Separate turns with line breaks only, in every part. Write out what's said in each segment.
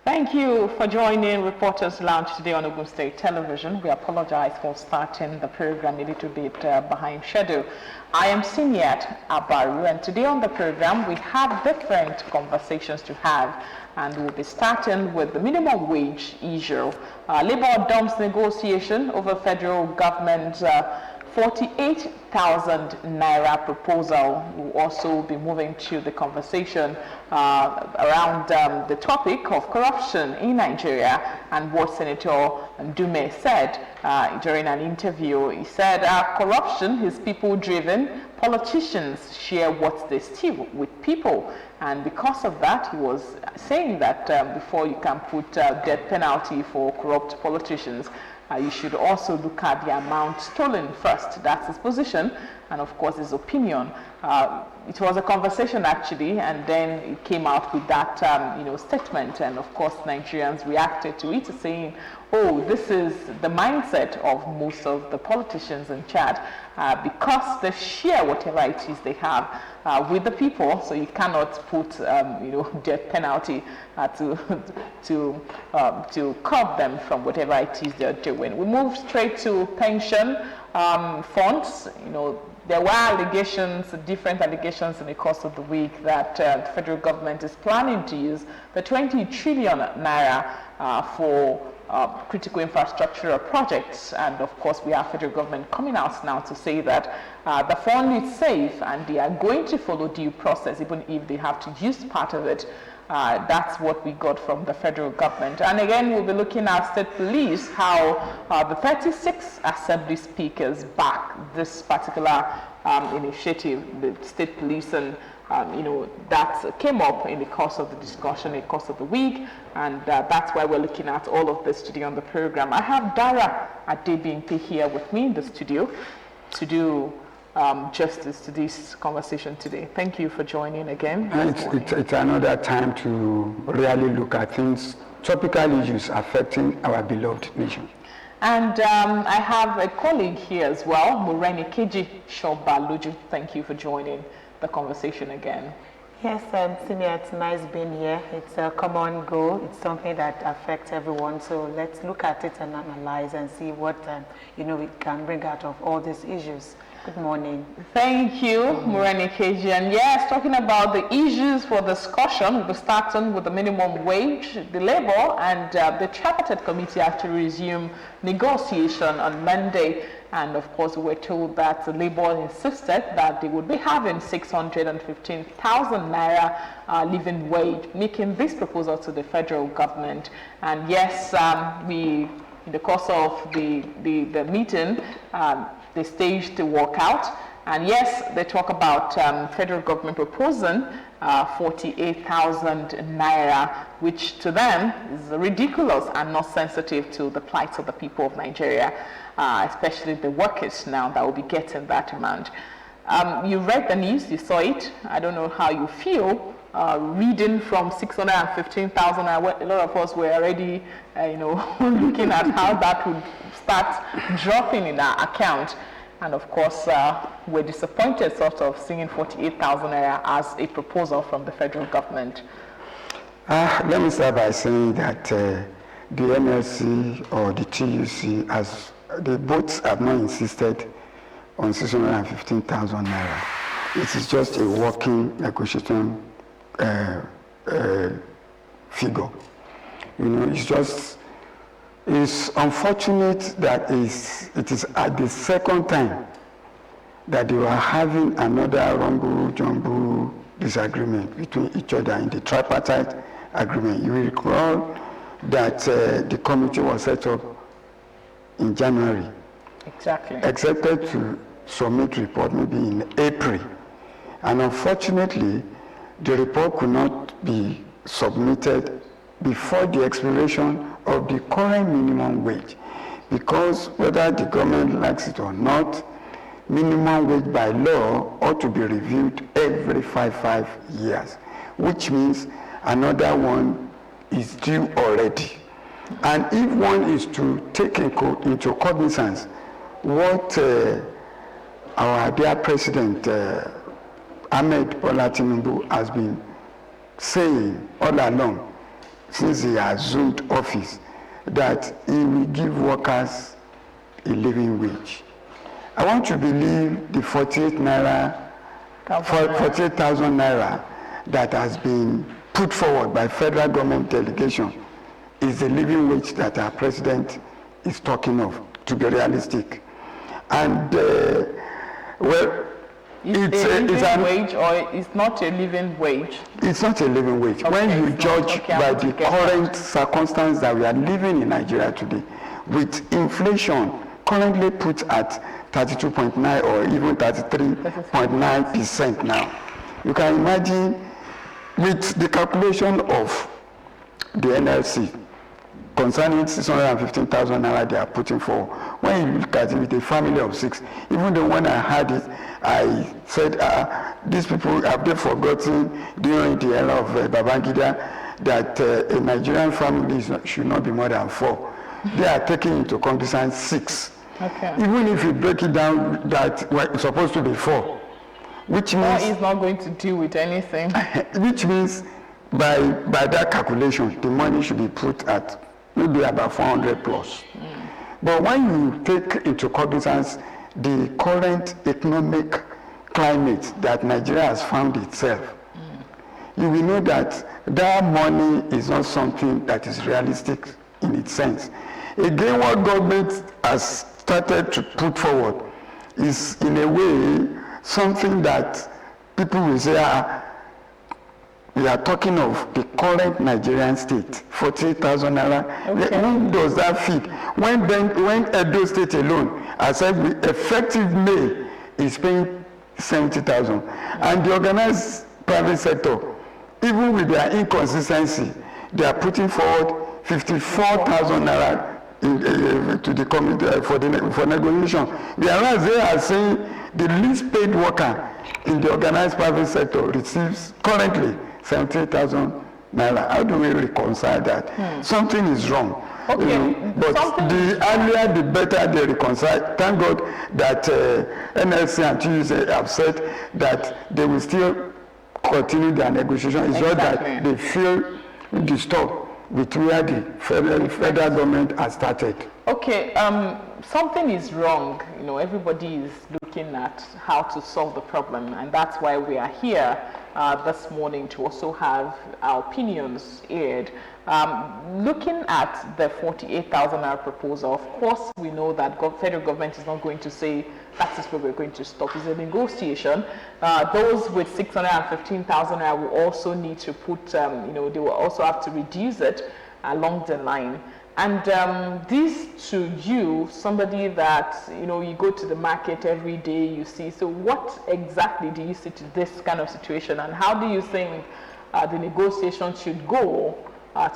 Thank you for joining Reporters Lounge today on Ogun State Television. We apologize for starting the program a little bit behind schedule. I am Siniat Abaru, and today on the program we have different conversations to have, and we'll be starting with the minimum wage issue. Labor dumps negotiation over federal government's 48,000 naira proposal. We'll also be moving to the conversation around the topic of corruption in Nigeria and what Senator Dume said during an interview. He said corruption is people-driven. Politicians share what they steal with people, and because of that, he was saying that before you can put death penalty for corrupt politicians, you should also look at the amount stolen first. That's his position, and of course his opinion. It was a conversation actually, and then it came out with that statement, and of course Nigerians reacted to it, saying, oh, this is the mindset of most of the politicians in Chad, because they share whatever it is they have with the people, so you cannot put death penalty to curb them from whatever it is they're doing. We move straight to pension funds. There were allegations, different allegations in the course of the week that the federal government is planning to use the 20 trillion naira for critical infrastructural projects. And of course, we have federal government coming out now to say that the fund is safe and they are going to follow due process, even if they have to use part of it. That's what we got from the federal government. And again, we'll be looking at state police, how the 36 assembly speakers back this particular initiative, the state police, and that came up in the course of the discussion, in the course of the week, and that's why we're looking at all of this today on the program. I have Dara Adebimpe here with me in the studio to do justice to this conversation today. Thank you for joining again.
It's another time to really look at things, topical issues affecting our beloved nation.
And I have a colleague here as well, Morenikeji Shobaluju. Thank you for joining the conversation again.
Yes, Senior, it's nice being here. It's a common goal. It's something that affects everyone. So let's look at it and analyze and see what we can bring out of all these issues. Good morning.
Thank you, Morenikeji. And yes, talking about the issues for discussion, we'll be starting with the minimum wage, the labor, and the tripartite committee actually resumed negotiation on Monday. And of course, we were told that the Labour insisted that they would be having 615,000 naira living wage, making this proposal to the federal government. And yes, in the course of the meeting, they staged the walkout. And yes, they talk about federal government proposing 48,000 naira, which to them is ridiculous and not sensitive to the plight of the people of Nigeria, especially the workers now that will be getting that amount. You read the news, you saw it. I don't know how you feel reading from 615,000. A lot of us were already, looking at how that would start dropping in our account. And of course, we're disappointed sort of seeing 48,000 naira as a proposal from the federal government.
Let me start by saying that the NLC or the TUC, as they both have not insisted on 615,000 naira. It is just a working negotiation figure. It's unfortunate that it is at the second time that they were having another rumble-jumble disagreement between each other in the tripartite agreement. You will recall that the committee was set up in January.
Exactly.
Expected to submit report maybe in April. And unfortunately, the report could not be submitted before the expiration of the current minimum wage, because whether the government likes it or not, minimum wage by law ought to be reviewed every five years, which means another one is due already. And if one is to take into cognizance what our dear President Ahmed Bola Tinubu has been saying all along, since he assumed office, that he will give workers a living wage. I want to believe the 48,000 naira that has been put forward by federal government delegation is the living wage that our president is talking of, to be realistic. And well,
it's a living wage, or it's not a living wage?
It's not a living wage.
Okay,
when you judge by the current circumstance that we are living in Nigeria today, with inflation currently put at 32.9 or even 33.9% now, you can imagine with the calculation of the NLC concerning 615,000 naira they are putting for. When you look at it with a family of 6, even though when I had it, I said, these people, have they forgotten during the era of Babangida that a Nigerian family should not be more than 4. They are taking into cognizance 6.
Okay.
Even if you break it down, that it's supposed to be 4, which means...
Or is not going to deal with anything.
Which means by that calculation, the money should be put at maybe about 400 plus. But when you take into cognizance the current economic climate that Nigeria has found itself, you will know that that money is not something that is realistic in its sense. Again, what government has started to put forward is in a way something that people will say, we are talking of the current Nigerian state, 48,000 naira.
Okay.
Who does that fit? When Edo State alone, as effective May, is paying 70,000, and the organized private sector, even with their inconsistency, they are putting forward 54,000 naira to the committee for negotiation. Whereas they are saying the least paid worker in the organized private sector receives currently 70,000 naira. How do we reconcile that? Something is wrong.
Okay.
But the earlier the better they reconcile. Thank God that NLC and TUC have said that they will still continue their negotiation. It's not that they feel disturbed with where the federal government has started.
Okay, something is wrong. Everybody is looking at how to solve the problem, and that's why we are here this morning to also have our opinions aired. Looking at the 48,000 naira proposal, of course, we know that federal government is not going to say that is where we're going to stop. It's a negotiation. Those with 615,000 naira will also need to put, they will also have to reduce it along the line. And this to you, somebody that, you go to the market every day, you see. So what exactly do you see to this kind of situation, and how do you think the negotiation should go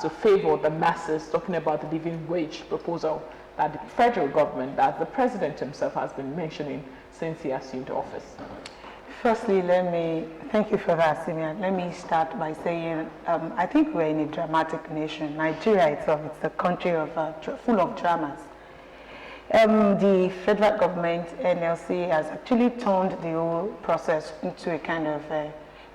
to favor the masses, talking about the living wage proposal that the federal government, that the president himself has been mentioning since he assumed office?
Firstly, thank you for that, Simeon. Let me start by saying, I think we're in a dramatic nation. Nigeria itself, it's a country full of dramas. The federal government, NLC, has actually turned the whole process into a kind of a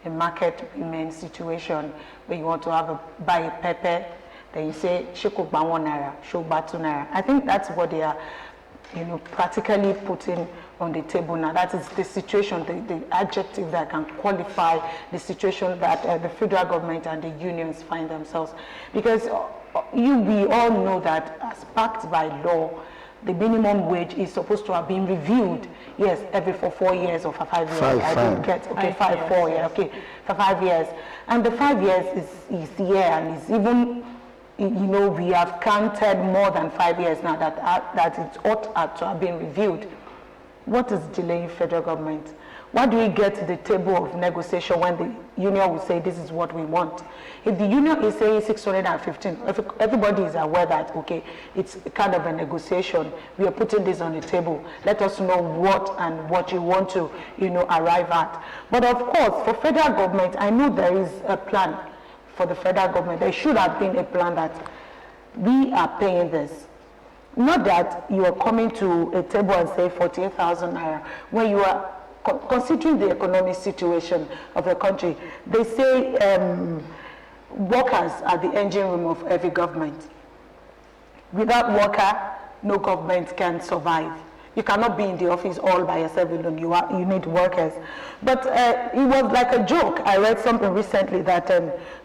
market women situation where you want to buy a pepper, then you say, "Shoko ba 1 naira, shoko ba 2 naira." I think that's what they are, practically putting on the table now. That is the situation, the adjective that can qualify the situation that the federal government and the unions find themselves. Because we all know that as backed by law, the minimum wage is supposed to have been reviewed, yes, every 4 years or for 5 years. I didn't get, okay, 4 years, okay, for 5 years. And the 5 years is here, and it's even, we have counted more than 5 years now that it ought to have been reviewed. What is delaying federal government? Why do we get to the table of negotiation when the union will say this is what we want? If the union is saying 615, everybody is aware that, okay, it's kind of a negotiation. We are putting this on the table. Let us know what you want to, arrive at. But of course, for federal government, I know there is a plan for the federal government. There should have been a plan that we are paying this. Not that you are coming to a table and say 48,000 naira when you are considering the economic situation of the country. They say workers are the engine room of every government. Without worker, no government can survive. You cannot be in the office all by yourself alone. You need workers. But it was like a joke. I read something recently that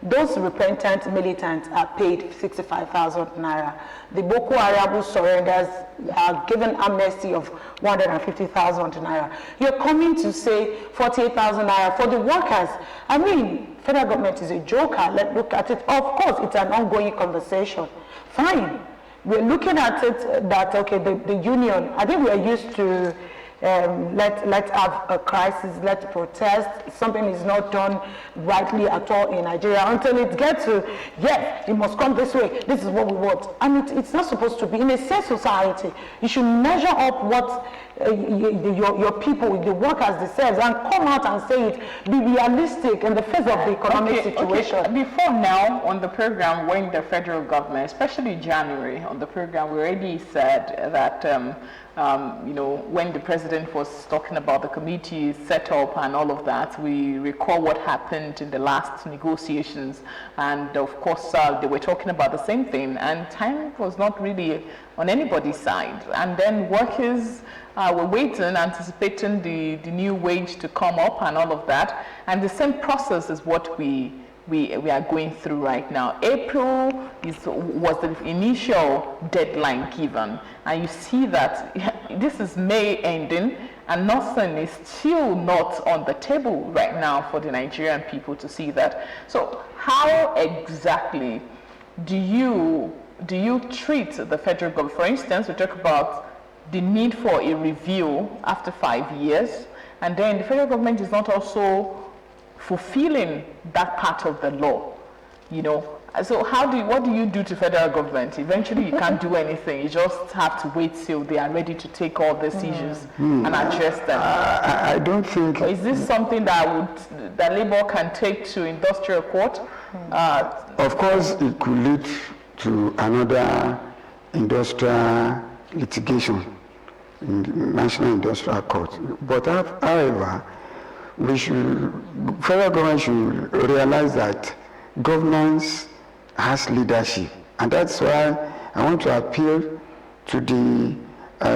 those repentant militants are paid 65,000 naira. The Boko Haram surrenders are given amnesty of 150,000 naira. You're coming to say 48,000 naira for the workers. I mean, federal government is a joker. Let's look at it. Of course, it's an ongoing conversation. Fine. We're looking at it that, okay, the union, I think we're used to let's have a crisis, let's protest, something is not done rightly at all in Nigeria until it gets to, yes, it must come this way, this is what we want. And it's not supposed to be. In a safe society, you should measure up what your people, the workers themselves, and come out and say it, be realistic in the face of the economic situation.
Okay. Before now, on the program, when the federal government, especially January, on the program, we already said that when the president was talking about the committee set up and all of that, we recall what happened in the last negotiations, and of course they were talking about the same thing, and time was not really on anybody's side, and then workers were waiting, anticipating the new wage to come up and all of that, and the same process is what we are going through right now. April was the initial deadline given, and you see that this is May ending and nothing is still not on the table right now for the Nigerian people to see that. So how exactly do you treat the federal government? For instance, we talk about the need for a review after 5 years, and then the federal government is not also fulfilling that part of the law, So what do you do to federal government? Eventually you can't do anything. You just have to wait till they are ready to take all these issues and address them.
I don't think...
Or is this something that Labour can take to industrial court?
Of course, it could lead to another industrial litigation in the National Industrial Court. But however, federal government should realize that governance has leadership, and that's why I want to appeal to the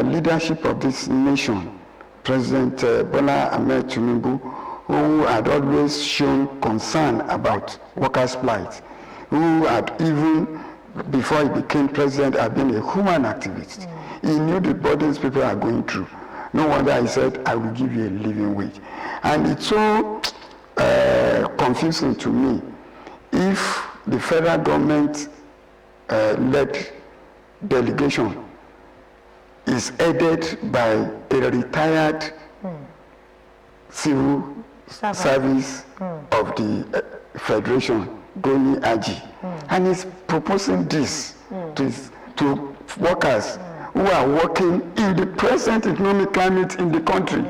leadership of this nation, President Bola Ahmed Tinubu, who had always shown concern about workers' plight, who had even before he became president had been a human activist. He knew the burdens people are going through. No wonder he said, I will give you a living wage. And it's so confusing to me if the federal government led delegation is headed by a retired civil service of the Federation, Goni Aji, and is proposing this to workers who are working in the present economic climate in the country.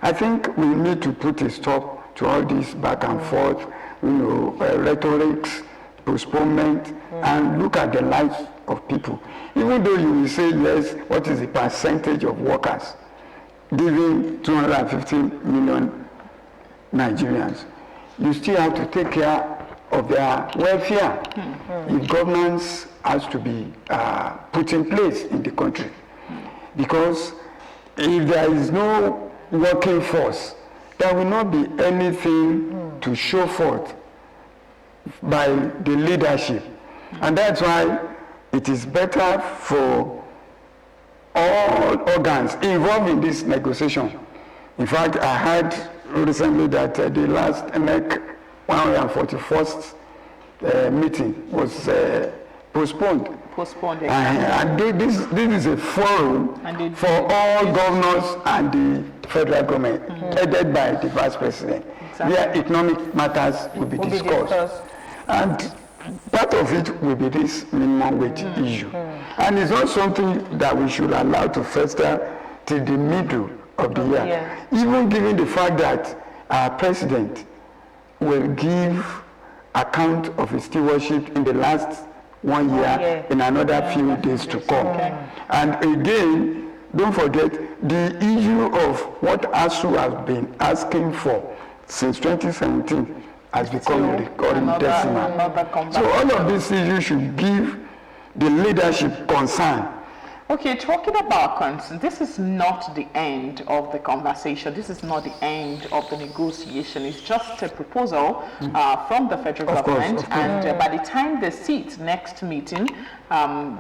I think we need to put a stop to all this back and forth, rhetorics, postponement, and look at the lives of people. Even though you will say, yes, what is the percentage of workers giving 250 million Nigerians? You still have to take care of their welfare. If governance has to be put in place in the country. Because if there is no working force, there will not be anything to show forth by the leadership. And that's why it is better for all organs involved in this negotiation. In fact, I heard recently that the last NEC 141st meeting was postponed. And this is a forum for all governors and the federal government, headed by the vice president, where economic matters will be discussed. And part of it will be this minimum wage issue. And it's not something that we should allow to fester till the middle of the year. Even given the fact that our president will give account of his stewardship in the last 1 year in another few days to come. And again, don't forget the issue of what ASU has been asking for since 2017 has become a recurring
another
decimal.
conversation.
So all of these issues should give the leadership concern.
Okay, talking about concern, this is not the end of the conversation. This is not the end of the negotiation. It's just a proposal from the federal government. And by the time they sit next meeting,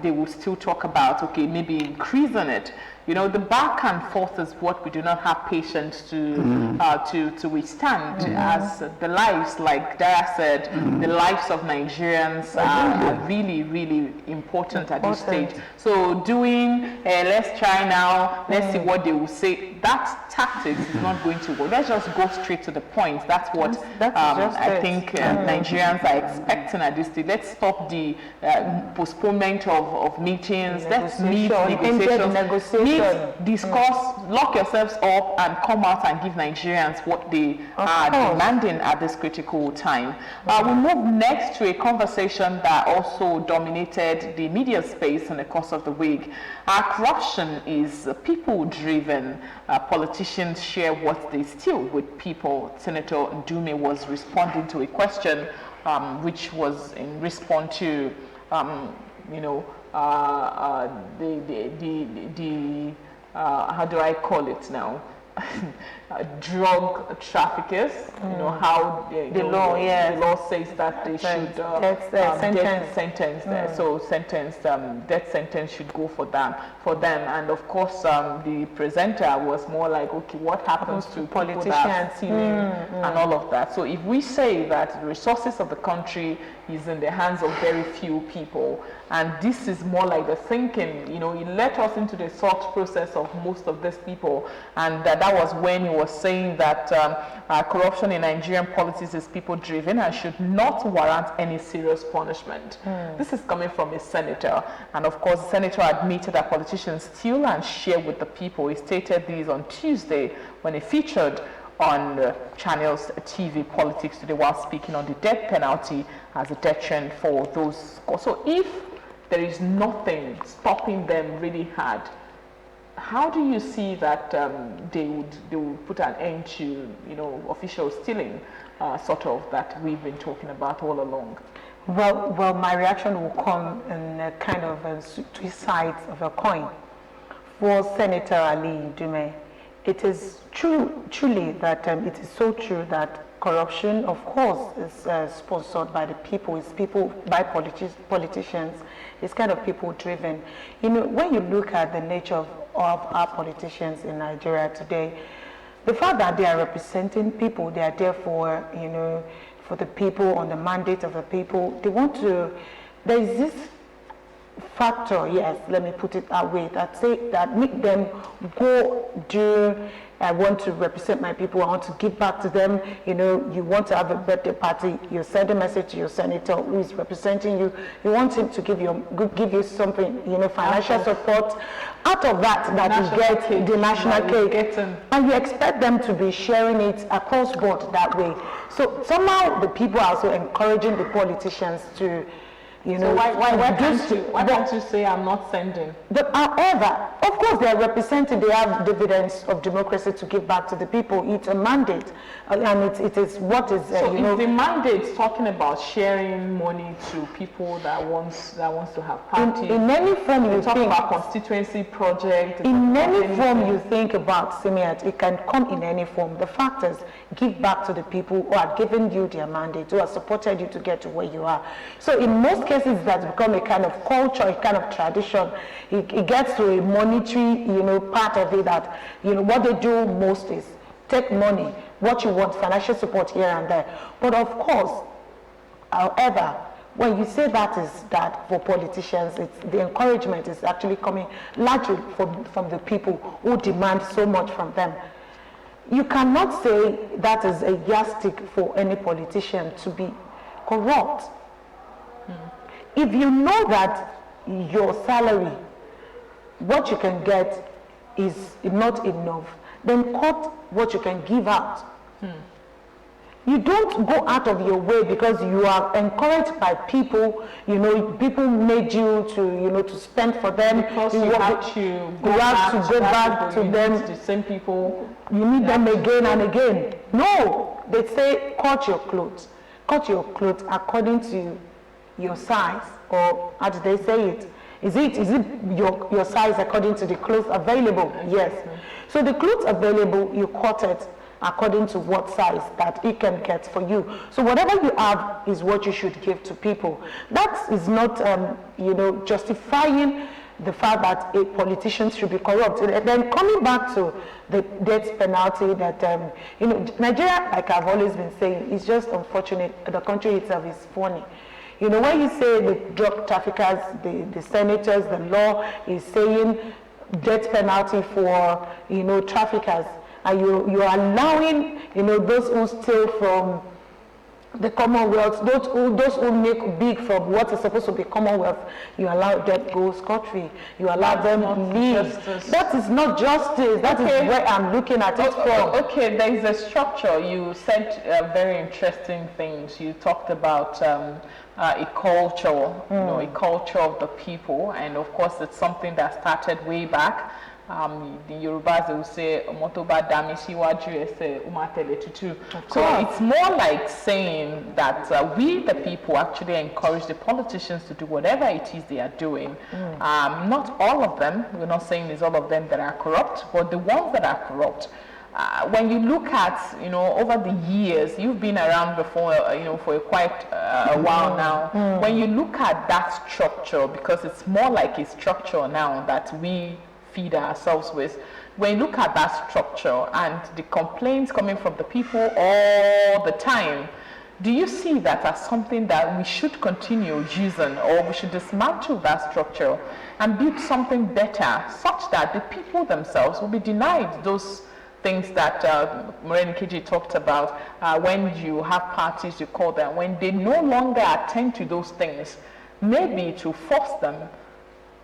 they will still talk about, okay, maybe increasing it. You know, the back and forth is what we do not have patience to withstand, as the lives, like Dara said, the lives of Nigerians are really, really important at this stage. So doing, let's try now, let's see what they will say, that tactics is not going to work. Let's just go straight to the point. That's what I think Nigerians are expecting at this stage. Let's stop the postponement of meetings. Let's meet, negotiations. Discuss, lock yourselves up and come out and give Nigerians what they are demanding at this critical time. We'll move next to a conversation that also dominated the media space in the course of the week. Corruption is people-driven. Politicians share what they steal with people. Senator Ndume was responding to a question which was in response to, how do I call it now? Drug traffickers, you know, how the law says that they should death sentence. So death sentence should go for them. And of course, the presenter was more like, okay, what happens to politicians and all of that? So if we say that the resources of the country is in the hands of very few people, and this is more like the thinking, you know, it let us into the thought process of most of these people, and that was when he was saying that corruption in Nigerian politics is people-driven and should not warrant any serious punishment. This is coming from a senator, and of course, the senator admitted that politicians steal and share with the people. He stated this on Tuesday when he featured on Channels TV Politics Today while speaking on the death penalty as a deterrent for those. So if there is nothing stopping them really hard, how do you see that they would put an end to, you know, official stealing, sort of, that we've been talking about all along?
Well, my reaction will come in a kind of two sides of a coin. For Senator Ali Ndume, it is truly that it is so true that corruption, of course, is sponsored by the people. It's people, by politicians. It's kind of people-driven. You know, when you look at the nature of our politicians in Nigeria today, the fact that they are representing people, they are there for, you know, for the people, on the mandate of the people. They want to, there is this factor, yes, let me put it that way, that make them go do, I want to represent my people, I want to give back to them. You know, you want to have a birthday party, you send a message to your senator who is representing you, you want him to give you something, you know, financial support. Out of that you get the national cake, and you expect them to be sharing it across board that way. So somehow the people are also encouraging the politicians to, you know,
so why can't you say I'm not sending?
But however, of course, they are represented. They have dividends of democracy to give back to the people. It's a mandate, and it is what is.
So you know, the mandate is talking about sharing money to people that wants to have parties.
In any form you
talk
think
about constituency project.
In any form you think about Simiat, it can come in any form. The fact is, give back to the people who are giving you their mandate, who have supported you to get to where you are. So in most cases, that's become a kind of culture, a kind of tradition. It gets to a monetary, you know, part of it that, you know, what they do most is take money, what you want, financial support here and there. But of course, however, when you say that is that for politicians, the encouragement is actually coming largely from the people who demand so much from them. You cannot say that is a yardstick for any politician to be corrupt. If you know that your salary, what you can get is not enough, then cut what you can give out. You don't go out of your way because you are encouraged by people, you know, people made you to, you know, to spend for them.
Because you have to go back to them. The same people.
You need them again and again. No, they say cut your clothes. cut your clothes according to your size, or how do they say it? Is it your size according to the clothes available? Yes. So the clothes available, you cut it according to what size that it can get for you. So whatever you have is what you should give to people. That is not, justifying the fact that politicians should be corrupt. And then coming back to the death penalty that, Nigeria, like I've always been saying, is just unfortunate. The country itself is funny. You know, when you say the drug traffickers, the senators, the law is saying death penalty for, traffickers, and you're allowing, those who steal from the Commonwealth, those who make big from what is supposed to be Commonwealth, you allow them go scot-free. You allow them leave. That is not justice. That is where I'm looking at it from.
Okay, there is a structure. You said very interesting things. You talked about a culture, a culture of the people, and of course it's something that started way back. The Yorubas, they will say, Motoba Damisi Waju Ese Umatele Tutu. So it's more like saying that we, the people, actually encourage the politicians to do whatever it is they are doing. Not all of them, we're not saying it's all of them that are corrupt, but the ones that are corrupt, when you look at, over the years, you've been around before, for quite a while now. When you look at that structure, because it's more like a structure now that we feed ourselves with, when you look at that structure and the complaints coming from the people all the time, do you see that as something that we should continue using, or we should dismantle that structure and build something better, such that the people themselves will be denied those things that Morenikeji talked about, when you have parties, you call them, when they no longer attend to those things, maybe to force them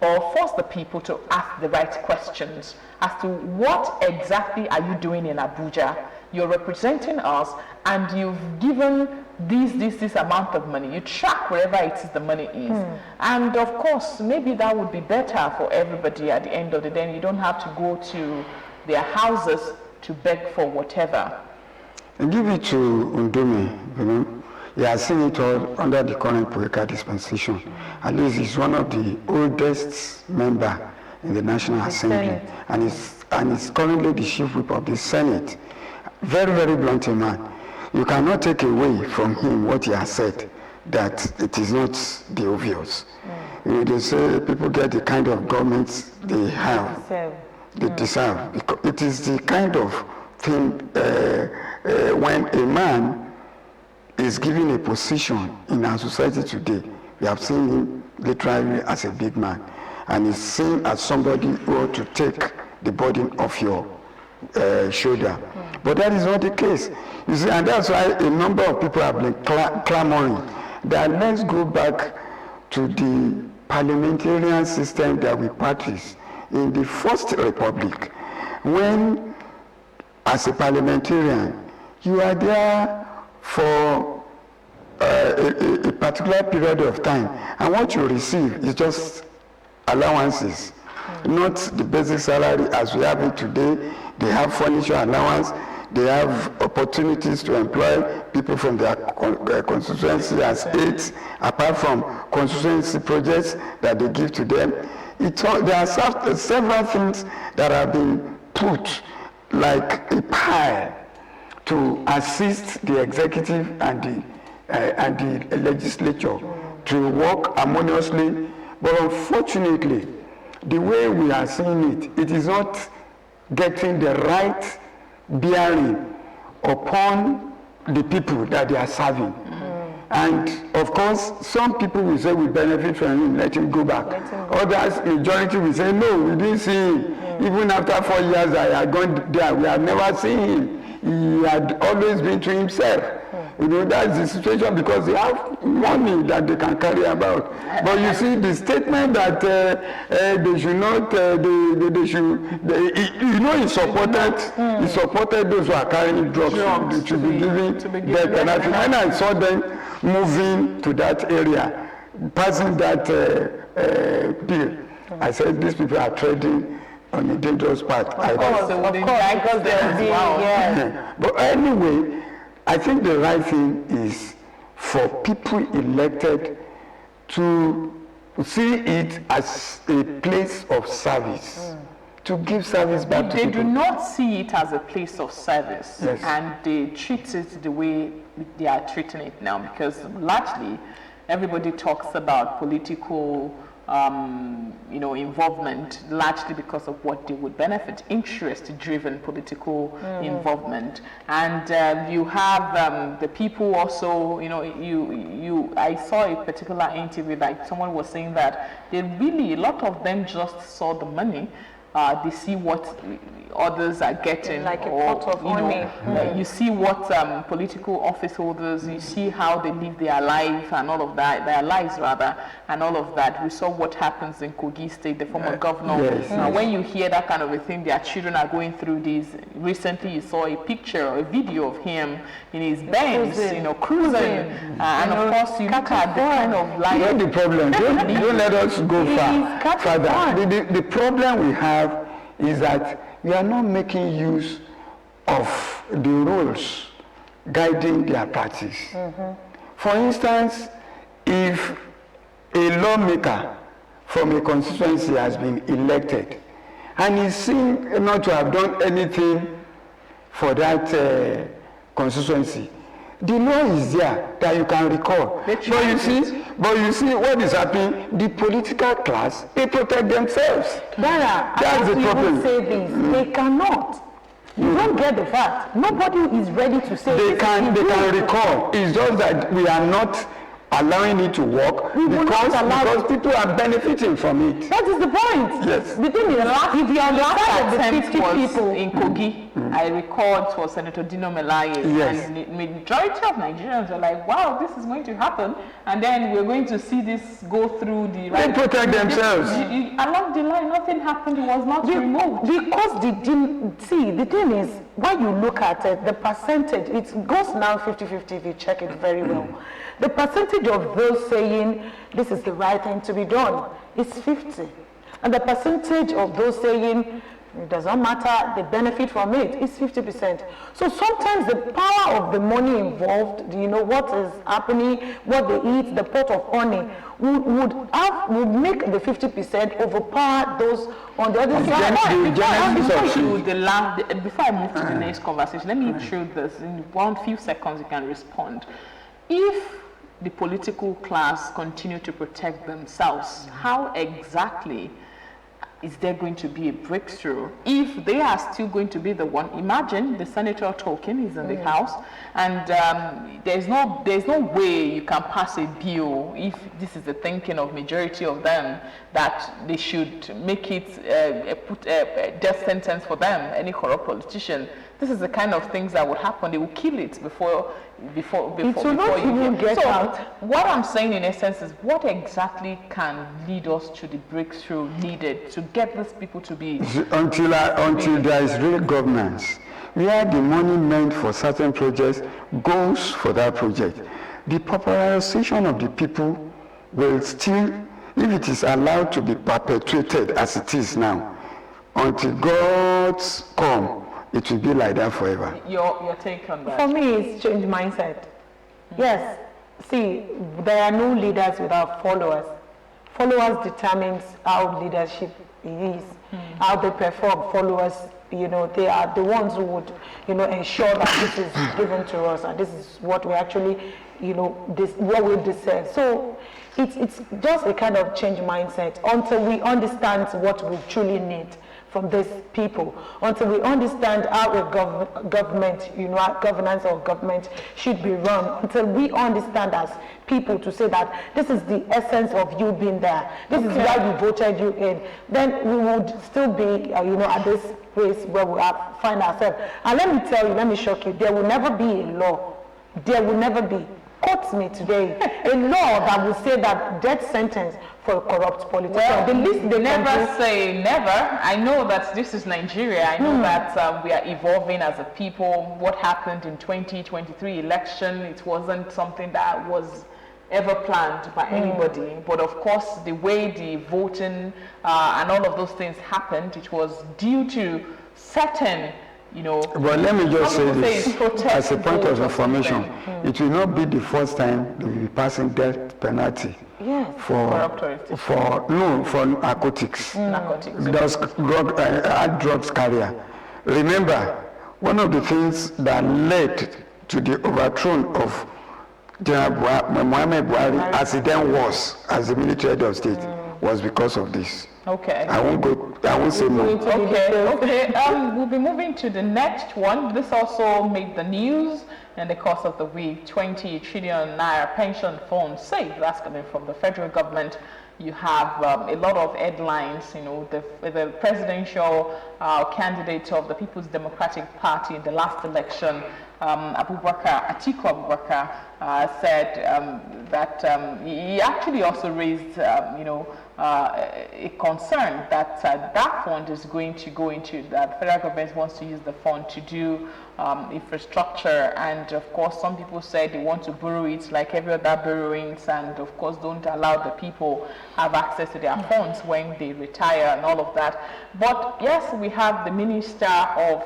or force the people to ask the right questions as to what exactly are you doing in Abuja. You're representing us and you've given this amount of money. You track wherever it is the money is. And of course, maybe that would be better for everybody at the end of the day. You don't have to go to their houses to beg for whatever.
And give it to Undumi, He has seen it all under the current Poeka dispensation. At least he's one of the oldest members in the National Assembly, and he's currently the chief whip of the Senate. Very, very blunt man. You cannot take away from him what he has said, that it is not the obvious. They say people get the kind of government they have, they deserve. Because it is the kind of thing when a man is given a position in our society today. We have seen him literally as a big man, and he's seen as somebody who ought to take the burden off your shoulder. But that is not the case. You see, and that's why a number of people have been clamoring that let's go back to the parliamentarian system that we practiced in the First Republic, when, as a parliamentarian, you are there for a particular period of time, and what you receive is just allowances, not the basic salary as we have it today. They have furniture allowance, they have opportunities to employ people from their constituency as aides, apart from constituency projects that they give to them. There are several things that have been put like a pile to assist the executive and the legislature to work harmoniously. But unfortunately, the way we are seeing it, it is not getting the right bearing upon the people that they are serving. And of course, some people will say we benefit from him, let him go back. Others, majority will say, no, we didn't see him. Even after 4 years I had gone there, we have never seen him. He had always been to himself. That's the situation, because they have money that they can carry about. But you see, the statement that they should not, he supported those who are carrying drugs to be giving death penalty. When I saw them moving to that area, passing that bill, I said, these people are trading on a dangerous path.
Of course, because
But anyway, I think the right thing is for people elected to see it as a place of service, to give service back to
They
people.
do not see it as a place of service,
Yes.
and they treat it the way they are treating it now, because largely everybody talks about political involvement, largely because of what they would benefit, interest-driven political involvement. And you have the people also, I saw a particular interview, like someone was saying that a lot of them just saw the money. They see what others are getting,
Like a pot of honey.
you see what political office holders, you see how they live their life and all of that, their lives rather, and all of that. We saw what happens in Kogi State, the former governor.
Yes,
When you hear that kind of a thing, their children are going through this. Recently, you saw a picture or a video of him in his Benz, cruising, and of course, you look at the kind of life.
You know the problem, don't let us go further. The problem we have is that we are not making use of the rules guiding their parties. For instance, if a lawmaker from a constituency has been elected and is seen not to have done anything for that constituency, the law is there that you can recall. But you see what is happening, the political class, they protect themselves.
That's
the problem.
Say this. They cannot. You don't get the fact. Nobody is ready to say
They
this.
can recall. It's just that we are not allowing it to work because people are benefiting from it.
That is the point.
Yes.
The thing is, if you are
Last
the
attempt
50
was
people
in Kogi. I recall it was Senator Dino Melaye,
Yes.
and the majority of Nigerians were like, "Wow, this is going to happen," and then we're going to see this go through the.
They protect themselves.
Along the line, nothing happened. It was not removed.
Because the thing is, when you look at it, the percentage, it goes now 50-50 if you check it very well. The percentage of those saying this is the right thing to be done is 50. And the percentage of those saying it doesn't matter, they benefit from it, is 50%. So sometimes the power of the money involved, what is happening, what they eat, the pot of honey, would make the 50% overpower those on the other side.
Before I move to the next conversation, let me intrude this. In few seconds, you can respond. If the political class continue to protect themselves, how exactly is there going to be a breakthrough if they are still going to be the one? Imagine the senator talking, he's in the house, and there's no way you can pass a bill if this is the thinking of majority of them that they should make it a death sentence for them, any corrupt politician. This is the kind of things that would happen. They will kill it before you get out. What I'm saying in essence is, what exactly can lead us to the breakthrough needed to get these people to be
until there is real governance, where the money meant for certain projects goes for that project. The popularization of the people will still, if it is allowed to be perpetuated as it is now, until God's come, it will be like that forever.
Your take on that?
For me, it's change mindset. Yes. See, there are no leaders without followers. Followers determines how leadership is, how they perform. Followers, they are the ones who would, ensure that this is given to us and this is what we actually, what we deserve. So it's just a kind of change mindset until we understand what we truly need from these people, until we understand how a government, our governance of government should be run, until we understand as people to say that this is the essence of you being there, this is why we voted you in, then we would still be, at this place where we find ourselves. And let me tell you, let me shock you, there will never be a law, there will never be, quote me today, a law that will say that death sentence for a corrupt politician.
Well,
the least they
never say never. I know that this is Nigeria. I know that we are evolving as a people. What happened in 2023 election, it wasn't something that was ever planned by anybody. But of course, the way the voting and all of those things happened, it was due to certain
But let me just say
some people
this,
it's protest
as a point of
vote or
information,
something.
it will not be the first time they will be passing death penalty
Yes.
for narcotics.
Narcotics.
Hard drugs carrier. Remember, one of the things that led to the overthrow of General Muhammad Buhari, as he then was, as the military head of state, was because of this.
Okay.
I won't say more.
Okay. We'll be moving to the next one. This also made the news in the course of the week. 20 trillion naira pension fund saved. That's coming from the federal government. You have a lot of headlines. The presidential candidate of the People's Democratic Party in the last election, Atiku Abubakar, said that he actually also raised, a concern that that fund is going to go into, that federal government wants to use the fund to do infrastructure, and of course some people said they want to borrow it like every other borrowings, and of course don't allow the people have access to their funds when they retire and all of that. But yes, we have the Minister of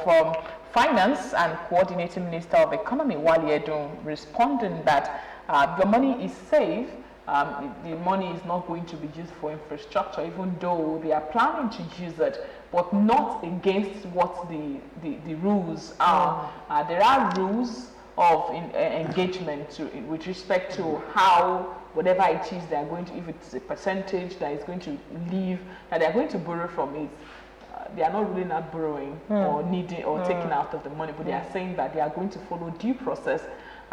Finance and Coordinating Minister of Economy, Wale Edun, responding that the money is safe. The money is not going to be used for infrastructure, even though they are planning to use it, but not against what the rules are. There are rules of engagement with respect to how, whatever it is they are going to, if it's a percentage that is going to leave, that they are going to borrow from it. They are not really not borrowing or needing or taking out of the money, but they are saying that they are going to follow due process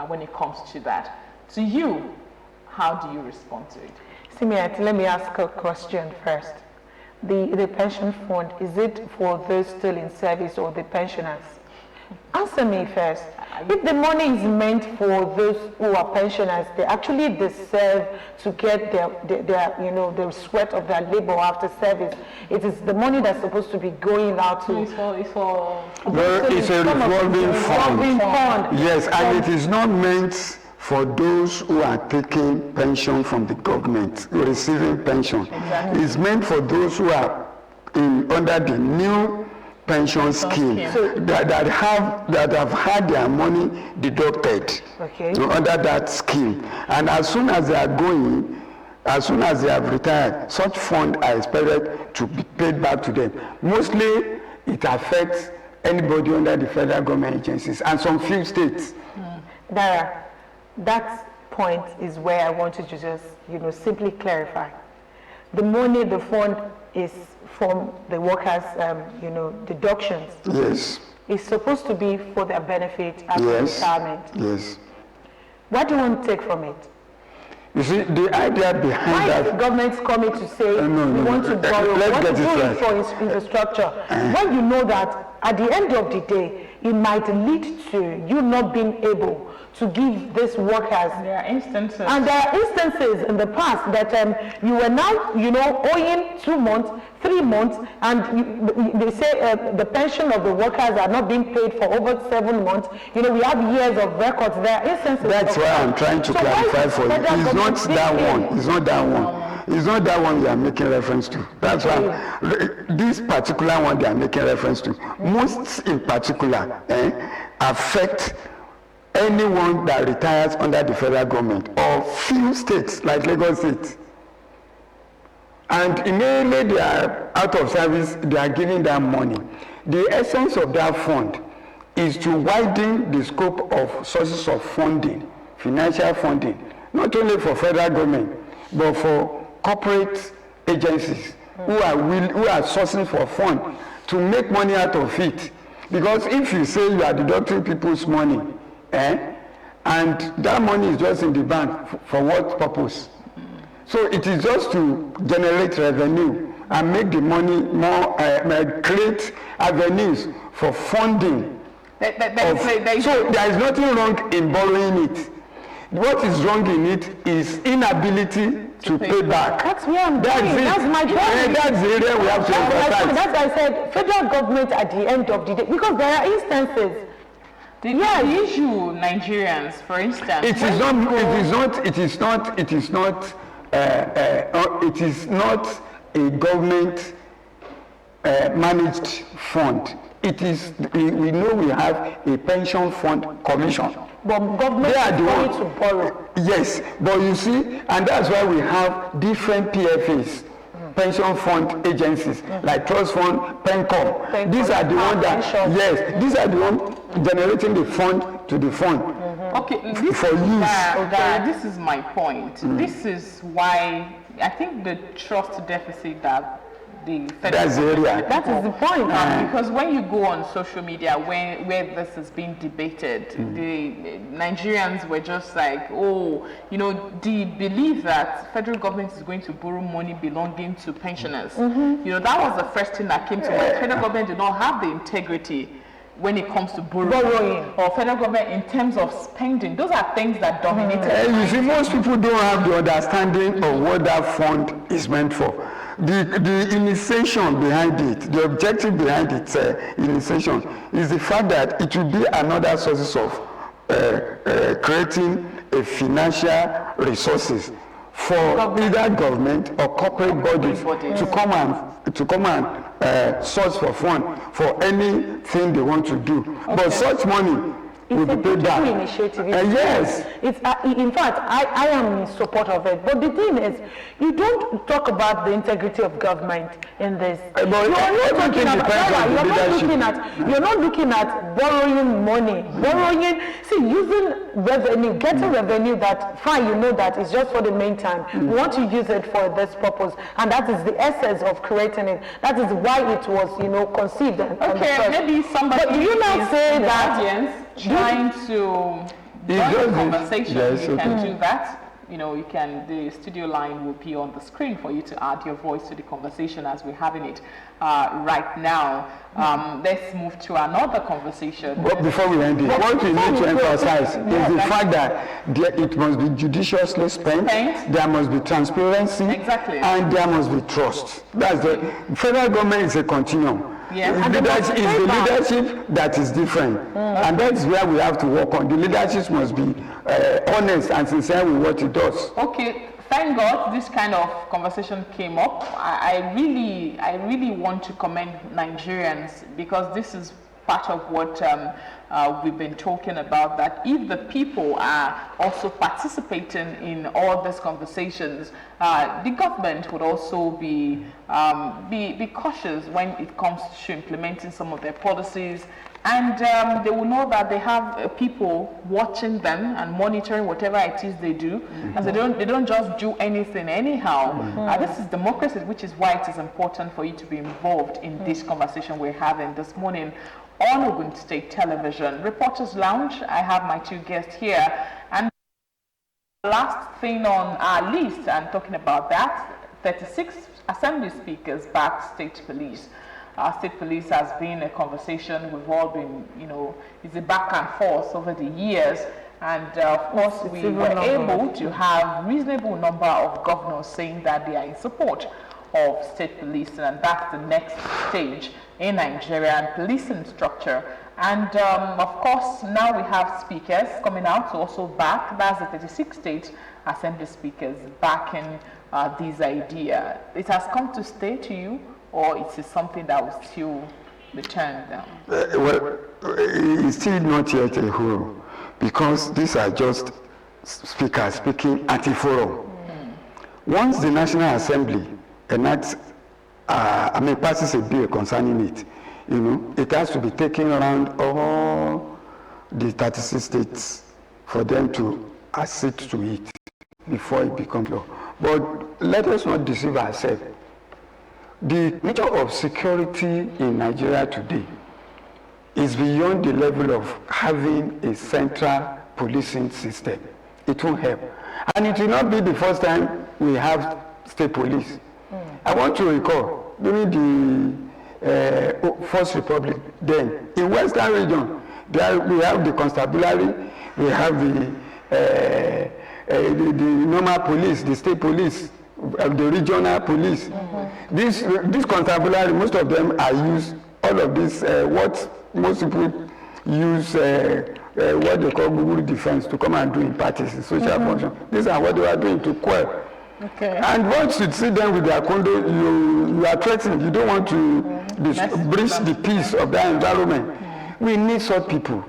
when it comes to that. To you, how do you respond to it?
Simiat, let me ask a question first. The pension fund, is it for those still in service or the pensioners? Answer me first. If the money is meant for those who are pensioners, they actually deserve to get their the sweat of their labor after service. It is the money that's supposed to be going out to.
It's for
It's a revolving fund. Yes, and it is not meant for those who are taking pension from the government, receiving pension.
Exactly.
It's meant for those who are under the new pension scheme that have had their money deducted under that scheme. And as soon as they are going, as soon as they have retired, such funds are expected to be paid back to them. Mostly it affects anybody under the federal government agencies and some few states.
Dara, that point is where I wanted to just, simply clarify. The money, the fund is from the workers, deductions.
Yes.
It's supposed to be for their benefit after retirement.
Yes.
What do you want to take from it?
You see, the idea behind
Why
that...
is government coming to say we want to borrow, we want to do it for infrastructure, when you know that at the end of the day, it might lead to you not being able to give these workers.
There are instances.
And there are instances in the past that you were now, owing 2 months, 3 months, and they say the pension of the workers are not being paid for over 7 months. We have years of records. There are instances.
That's why I'm trying to clarify for you. It's not that one. It's not that one. It's not that one you are making reference to. That's why this particular one they are making reference to, most in particular, affect anyone that retires under the federal government or few states like Lagos State. And immediately they are out of service, they are giving them money. The essence of that fund is to widen the scope of sources of funding, financial funding, not only for federal government, but for corporate agencies who are sourcing for fund to make money out of it. Because if you say you are deducting people's money, and that money is just in the bank, for what purpose? So it is just to generate revenue and make the money more, create avenues for funding. So there is nothing wrong in borrowing it. What is wrong in it is inability to pay back.
That's where I'm going. That's my point.
That's the area we have to emphasize.
That's why I said federal government at the end of the day, because there are instances.
The issue, Nigerians, for instance.
It is not a government managed fund. we know we have a pension fund commission.
But government
They are the
is going
ones
to borrow.
Yes, but you see, and that's why we have different PFAs, pension fund agencies, like trust fund, PenCom. These are the ones that, these are the ones generating the fund to the fund.
Okay, this
For use.
this is my point. This is why I think the trust deficit that the federal
That's the area.
That is the point.
because when you go on social media where this is being debated, the Nigerians were just like, oh, you know, the belief that federal government is going to borrow money belonging to pensioners. You know, that was the first thing that came to mind. Federal government did not have the integrity when it comes to borrowing or federal government in terms of spending. Those are things that dominated.
You see, most people don't have the understanding of what that fund is meant for. The initiation behind it, the objective behind its initiation is the fact that it will be another source of creating a financial resources for either government or corporate bodies to come and source for fund for anything they want to do. But such money will be paid back.
Initiative.
Yes.
It's in fact, I am in support of it. But the thing is, you don't talk about the integrity of government in this.
But
you're not looking at borrowing money, using revenue, getting revenue that fine, you know that is just for the meantime. You want to use it for this purpose, and that is the essence of creating it. That is why it was, conceived.
Okay, maybe somebody.
But you now say that
audience trying to join the conversation, you can do that. You know, the studio line will be on the screen for you to add your voice to the conversation as we're having it right now. Let's move to another conversation.
But before we end it, what we need to emphasize is the fact that it must be judiciously spent, there must be transparency, and there must be trust. That's the federal government is a continuum.
Yes.
The leadership that is different, and that's where we have to work on. The leadership must be honest and sincere with what it does.
Okay, thank God this kind of conversation came up. I really want to commend Nigerians, because this is part of what we've been talking about, that if the people are also participating in all these conversations, the government would also be cautious when it comes to implementing some of their policies, and they will know that they have people watching them and monitoring whatever it is they do, and they don't just do anything anyhow. This is democracy, which is why it is important for you to be involved in this conversation we're having this morning on Ogun State Television. Reporters Lounge, I have my two guests here, and the last thing on our list, and talking about that, 36 Assembly speakers back State Police. State Police has been a conversation we've all been, it's a back and forth over the years, and of course we were able to have reasonable number of governors saying that they are in support of state policing, and that's the next stage in Nigerian policing structure. And of course, now we have speakers coming out to also back, that's the 36 state assembly speakers backing this idea. It has come to stay to you, or it is something that will still be turned down?
Well, it's still not yet a whole, because these are just speakers speaking anti-forum. Once the National Assembly enacts, passes a bill concerning it, it has to be taken around all the 36 states for them to accede to it before it becomes law. But let us not deceive ourselves. The nature of security in Nigeria today is beyond the level of having a central policing system. It won't help. And it will not be the first time we have state police. I want to recall, during the First Republic, then, in Western region, we have the constabulary, we have the normal police, the state police, the regional police. This constabulary, most of them are used, all of this, what most people use, what they call Google defense, to come and do in parties, in social function. These are what they are doing to quell. Okay. And once you see them with their condo, you are threatened. You don't want to breach the peace of that environment. We need such people.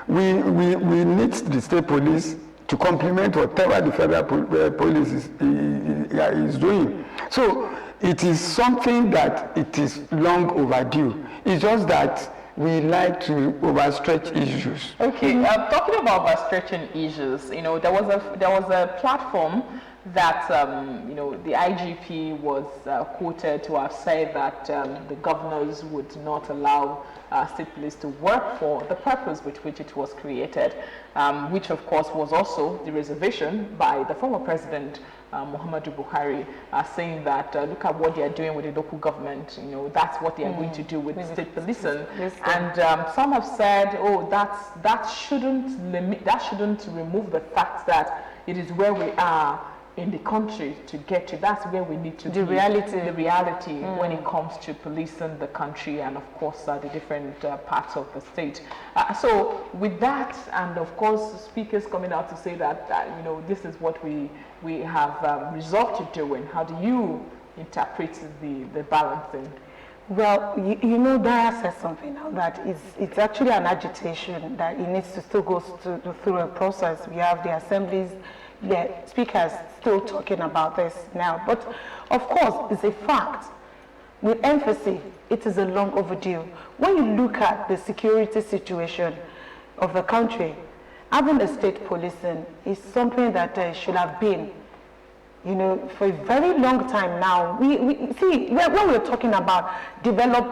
We need the state police to complement whatever the federal police is doing. So it is something that it is long overdue. It's just that we like to overstretch issues.
Okay, talking about overstretching issues, you know, there was a platform that you know, the IGP was quoted to have said that the governors would not allow state police to work for the purpose with which it was created, which of course was also the reservation by the former president Muhammadu Buhari, saying that look at what they are doing with the local government, you know, that's what they are going to do with state policing. And some have said, oh, that shouldn't remove the fact that it is where we are in the country to get to. That's where we need to be. The reality when it comes to policing the country and of course the different parts of the state. So with that, and of course speakers coming out to say that you know, this is what we have resolved to doing. How do you interpret the balancing?
Well, you know, Dara said something now that it's actually an agitation that it needs to still go through a process. We have the assemblies, the speakers still talking about this now. But of course, it's a fact. With emphasis, it is a long overdue. When you look at the security situation of the country, having a state policing is something that should have been, you know, for a very long time now. We see, when we're talking about developed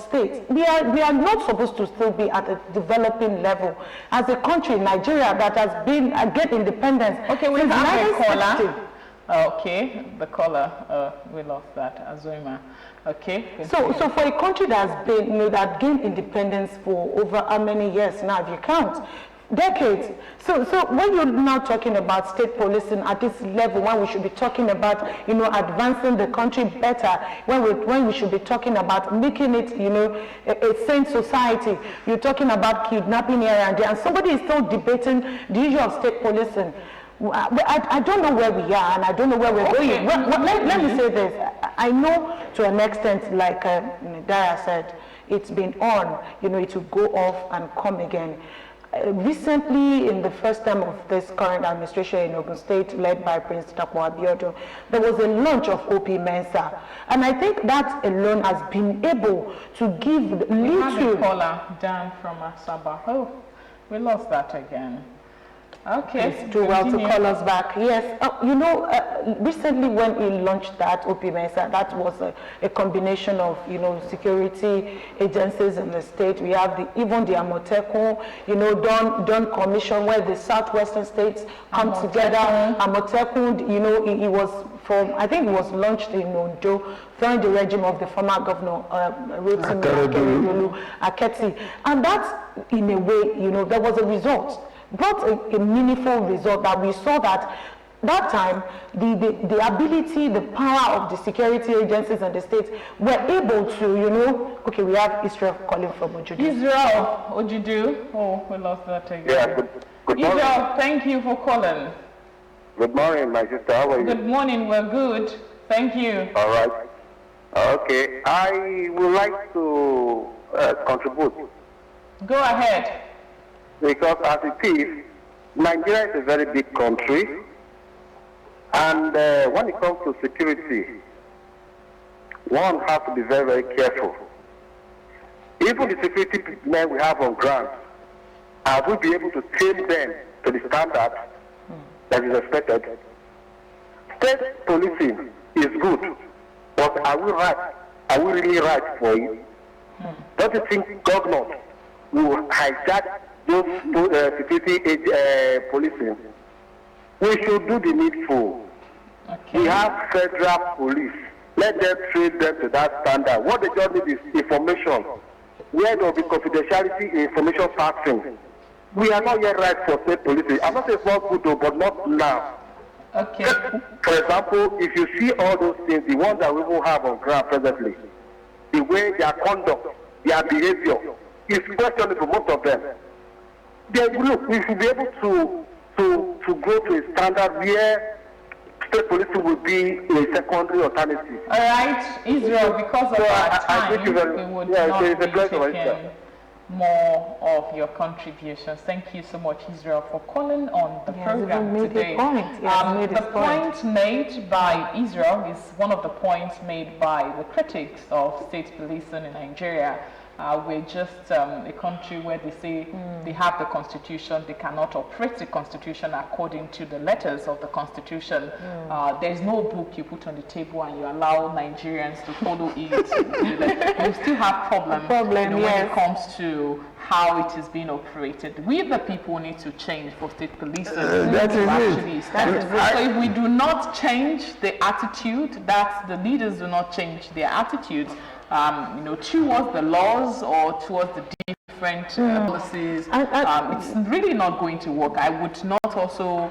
states, we are not supposed to still be at a developing level. As a country, Nigeria, that has been get independence.
Okay, we have a caller. Okay, the caller, we lost that, Azuma. Okay.
So for a country that has been, you know, that gained independence for over how many years now, if you count? Decades. So when you're now talking about state policing at this level, when we should be talking about, you know, advancing the country better, when we should be talking about making it, you know, a sane society, you're talking about kidnapping here and there, and somebody is still debating the issue of state policing. I don't know where we are, and I don't know where we're going. Let me say this. I know to an extent, like Dara said, it's been on, you know, it will go off and come again. Recently, in the first term of this current administration in Ogun State, led by Prince Dapo Abiodun, there was a launch of OP Mensa. And I think that alone has been able to give
little... We have a caller down from Asaba. Oh, we lost that again. Okay.
It's too well to call us back. Yes. You know, recently when he launched that OP Mensa, that was a combination of, you know, security agencies in the state. We have even the Amotekun, you know, done commission where the southwestern states come together. Amotekun, you know, he was from, I think it was launched in Ondo, during the regime of the former governor, Rotimi Akeredolu. And that's, in a way, you know, there was a result. Brought a meaningful result that we saw that time the ability, the power of the security agencies and the states were able to, you know, okay, we have Israel calling from Ojudu.
Israel, Ojudu. Oh, we lost that again.
Yeah, good morning.
Israel, thank you for calling.
Good morning, my sister. How are you?
Good morning, we're good. Thank you.
All right. Okay, I would like to contribute.
Go ahead.
Because as it is, Nigeria is a very big country, and when it comes to security, one has to be very, very careful. Even the security men we have on ground, will be able to tame them to the standard that is expected. State policing is good, but are we really right for it? Don't you think government will hijack those security policing? We should do the needful. Okay. We have federal police. Let them train them to that standard. What they just need is information, where there will be confidentiality in information passing. We are not yet right for state policing. I'm not saying it's not good though, but not now.
Okay.
For example, if you see all those things, the ones that we will have on ground presently, the way their conduct, their behavior is questionable, most of them. Look, we should be able to go to a standard where state policing will be a secondary alternative.
All right, Israel, because of
So
our
I
time,
think
we would
yeah,
not
it's a
be
pleasure,
taking
Esther.
more of your contributions. Thank you so much, Israel, for calling on the
He has even
program
made
today.
a point. He has made
The
his point.
point made by Israel is one of the points made by the critics of state policing in Nigeria. We're just a country where they say they have the constitution, they cannot operate the constitution according to the letters of the constitution. There's no book you put on the table and you allow Nigerians to follow it. You still have problems when it
yes.
comes to how it is being operated. We the people need to change for state policing
that
to
is it.
actually stand.
That is it.
So if we do not change the attitude, that the leaders do not change their attitudes, towards the laws or towards the different policies, it's really not going to work. I would not also